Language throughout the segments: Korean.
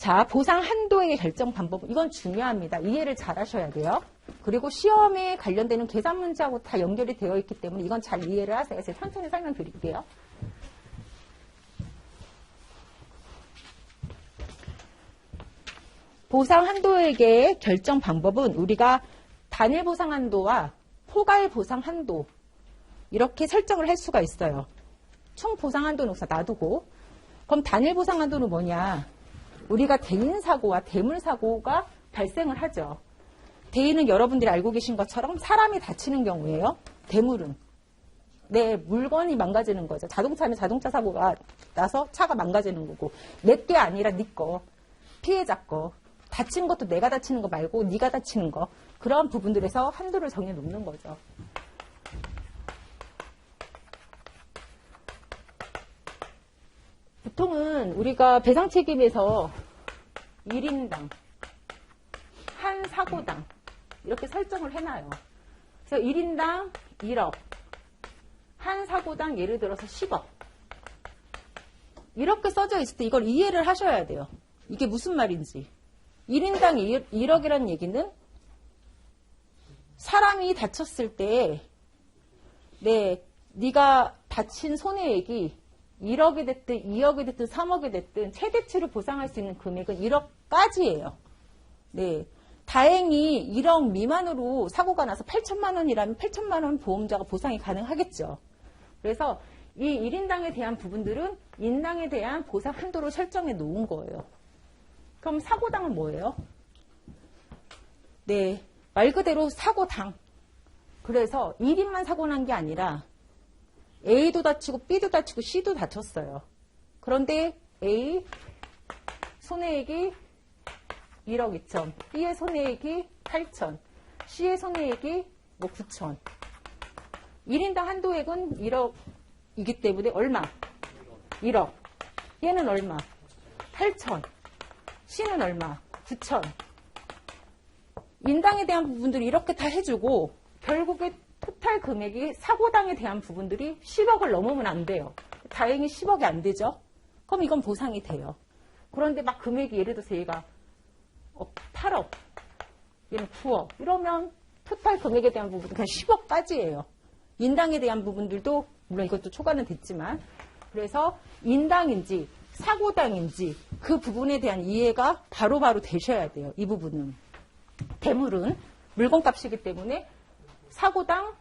자, 보상 한도액의 결정 방법. 이건 중요합니다. 이해를 잘 하셔야 돼요. 그리고 시험에 관련되는 계산 문제하고 다 연결이 되어 있기 때문에 이건 잘 이해를 하세요. 제가 천천히 설명드릴게요. 보상 한도액의 결정 방법은 우리가 단일 보상 한도와 포괄 보상 한도 이렇게 설정을 할 수가 있어요. 총 보상 한도는 우선 놔두고, 그럼 단일 보상 한도는 뭐냐? 우리가 대인 사고와 대물 사고가 발생을 하죠. 대인은 여러분들이 알고 계신 것처럼 사람이 다치는 경우예요. 대물은 내 물건이 망가지는 거죠. 자동차는 자동차 사고가 나서 차가 망가지는 거고, 내 게 아니라 네 거, 피해자 거. 다친 것도 내가 다치는 거 말고 네가 다치는 거. 그런 부분들에서 한도를 정해놓는 거죠. 보통은 우리가 배상책임에서 1인당, 한 사고당 이렇게 설정을 해놔요. 그래서 1인당 1억, 한 사고당 예를 들어서 10억 이렇게 써져 있을 때 이걸 이해를 하셔야 돼요. 이게 무슨 말인지. 1인당 1억이라는 얘기는 사람이 다쳤을 때 네가 다친 손해액이 1억이 됐든 2억이 됐든 3억이 됐든 최대치로 보상할 수 있는 금액은 1억까지예요. 네. 다행히 1억 미만으로 사고가 나서 8천만 원이라면 8천만 원 보험자가 보상이 가능하겠죠. 그래서 이 1인당에 대한 부분들은 인당에 대한 보상 한도로 설정해 놓은 거예요. 그럼 사고당은 뭐예요? 네, 말 그대로 사고당. 그래서 1인만 사고 난 게 아니라 A도 다치고 B도 다치고 C도 다쳤어요. 그런데 A 손해액이 1억 2천, B의 손해액이 8천, C의 손해액이 9천. 1인당 한도액은 1억이기 때문에 얼마? 1억. 얘는 얼마? 8천. C는 얼마? 9천. 인당에 대한 부분들이 이렇게 다 해주고 결국에 토탈 금액이 사고당에 대한 부분들이 10억을 넘으면 안 돼요. 다행히 10억이 안 되죠. 그럼 이건 보상이 돼요. 그런데 막 금액이 예를 들어서 얘가 8억, 얘는 9억 이러면 토탈 금액에 대한 부분은 그냥 10억까지예요. 인당에 대한 부분들도 물론 이것도 초과는 됐지만 그래서 인당인지 사고당인지 그 부분에 대한 이해가 바로바로 되셔야 돼요. 이 부분은. 대물은 물건값이기 때문에 사고당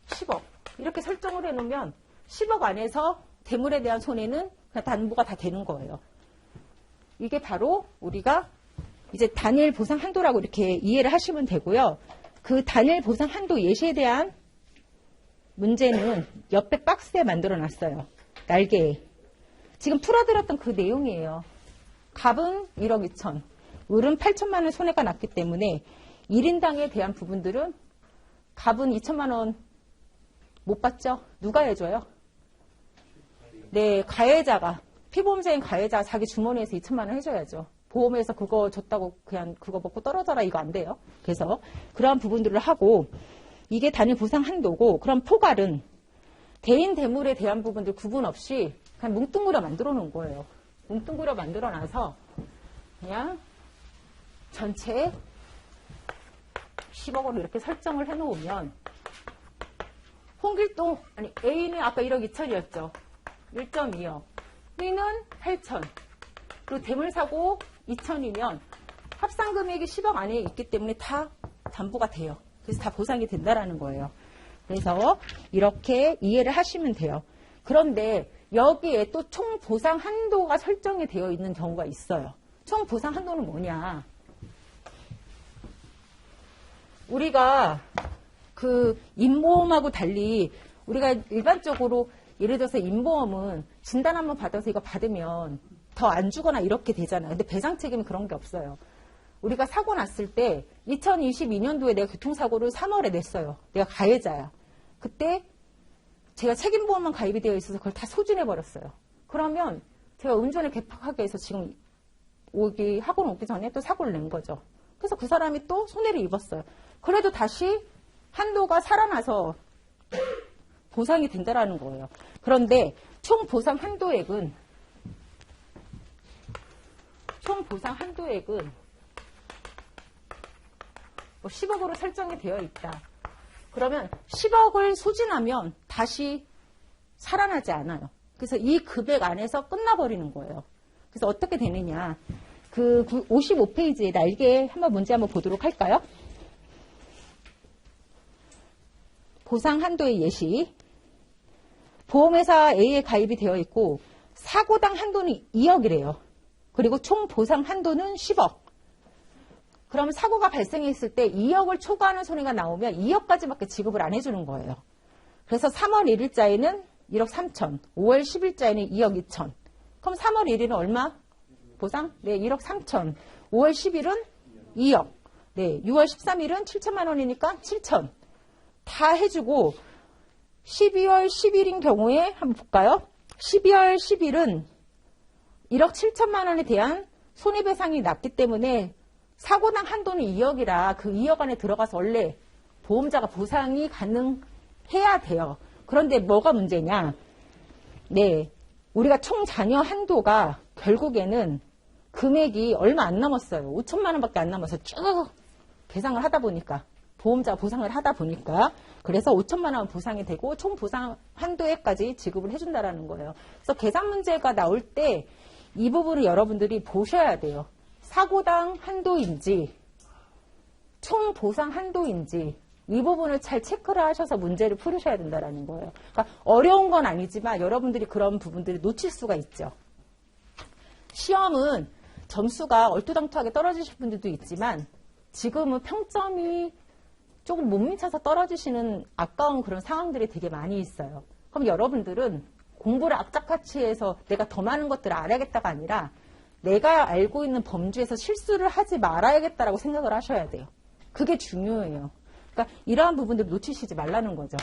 10억 이렇게 설정을 해놓으면 10억 안에서 대물에 대한 손해는 그냥 담보가 다 되는 거예요. 이게 바로 우리가 이제 단일 보상 한도라고 이렇게 이해를 하시면 되고요. 그 단일 보상 한도 예시에 대한 문제는 옆에 박스에 만들어 놨어요. 날개에. 지금 풀어드렸던 그 내용이에요. 갑은 1억 2천, 을은 8천만 원 손해가 났기 때문에 1인당에 대한 부분들은 갑은 2천만 원 못 받죠? 누가 해줘요? 네, 가해자가. 피보험자인 가해자가 자기 주머니에서 2천만 원 해줘야죠. 보험에서 그거 줬다고 그냥 그거 먹고 떨어져라 이거 안 돼요. 그래서 그러한 부분들을 하고 이게 단일 보상 한도고 그럼 포괄은 대인 대물에 대한 부분들 구분 없이 그냥 뭉뚱그려 만들어 놓은 거예요. 뭉뚱그려 만들어 놔서 그냥 전체에 10억 원을 이렇게 설정을 해 놓으면 홍길동, 아니 A는 아까 1억 2천이었죠. 1.2억. B는 8천. 그리고 대물사고 2천이면 합산 금액이 10억 안에 있기 때문에 다 담보가 돼요. 그래서 다 보상이 된다라는 거예요. 그래서 이렇게 이해를 하시면 돼요. 그런데 여기에 또 총 보상 한도가 설정이 되어 있는 경우가 있어요. 총 보상 한도는 뭐냐? 우리가 그 임보험하고 달리 우리가 일반적으로 예를 들어서 임보험은 진단 한번 받아서 이거 받으면 더 안 주거나 이렇게 되잖아요. 근데 배상 책임은 그런 게 없어요. 우리가 사고 났을 때 2022년도에 내가 교통사고를 3월에 냈어요. 내가 가해자야. 그때 제가 책임보험만 가입이 되어 있어서 그걸 다 소진해버렸어요. 그러면 제가 운전을 개팍하게 해서 지금 학원 오기 전에 또 사고를 낸 거죠. 그래서 그 사람이 또 손해를 입었어요. 그래도 다시 한도가 살아나서 보상이 된다라는 거예요. 그런데 총 보상 한도액은 총 보상 한도액은 뭐 10억으로 설정이 되어 있다. 그러면 10억을 소진하면 다시 살아나지 않아요. 그래서 이 금액 안에서 끝나버리는 거예요. 그래서 어떻게 되느냐. 그 55페이지에 날개 한번 문제 한번 보도록 할까요? 보상 한도의 예시. 보험회사 A에 가입이 되어 있고 사고당 한도는 2억이래요. 그리고 총 보상 한도는 10억. 그러면 사고가 발생했을 때 2억을 초과하는 손해가 나오면 2억까지밖에 지급을 안 해주는 거예요. 그래서 3월 1일자에는 1억 3천, 5월 10일자에는 2억 2천. 그럼 3월 1일은 얼마? 보상? 네, 1억 3천. 5월 10일은 2억. 네, 6월 13일은 7천만 원이니까 7천. 다 해주고 12월 10일인 경우에 한번 볼까요? 12월 10일은 1억 7천만 원에 대한 손해배상이 났기 때문에 사고당 한도는 2억이라 그 2억 안에 들어가서 원래 보험자가 보상이 가능해야 돼요. 그런데 뭐가 문제냐? 네, 우리가 총 잔여 한도가 결국에는 금액이 얼마 안 남았어요. 5천만 원밖에 안 남아서 쭉 계산을 하다 보니까 보험자가 보상을 하다 보니까 그래서 5천만 원 보상이 되고 총 보상 한도액까지 지급을 해준다라는 거예요. 그래서 계산 문제가 나올 때 이 부분을 여러분들이 보셔야 돼요. 사고당 한도인지 총 보상 한도인지 이 부분을 잘 체크를 하셔서 문제를 풀으셔야 된다는 거예요. 그러니까 어려운 건 아니지만 여러분들이 그런 부분들을 놓칠 수가 있죠. 시험은 점수가 얼토당토하게 떨어지실 분들도 있지만 지금은 평점이 조금 못 미쳐서 떨어지시는 아까운 그런 상황들이 되게 많이 있어요. 그럼 여러분들은 공부를 악착같이 해서 내가 더 많은 것들을 알아야겠다가 아니라 내가 알고 있는 범주에서 실수를 하지 말아야겠다라고 생각을 하셔야 돼요. 그게 중요해요. 그러니까 이러한 부분들 놓치시지 말라는 거죠.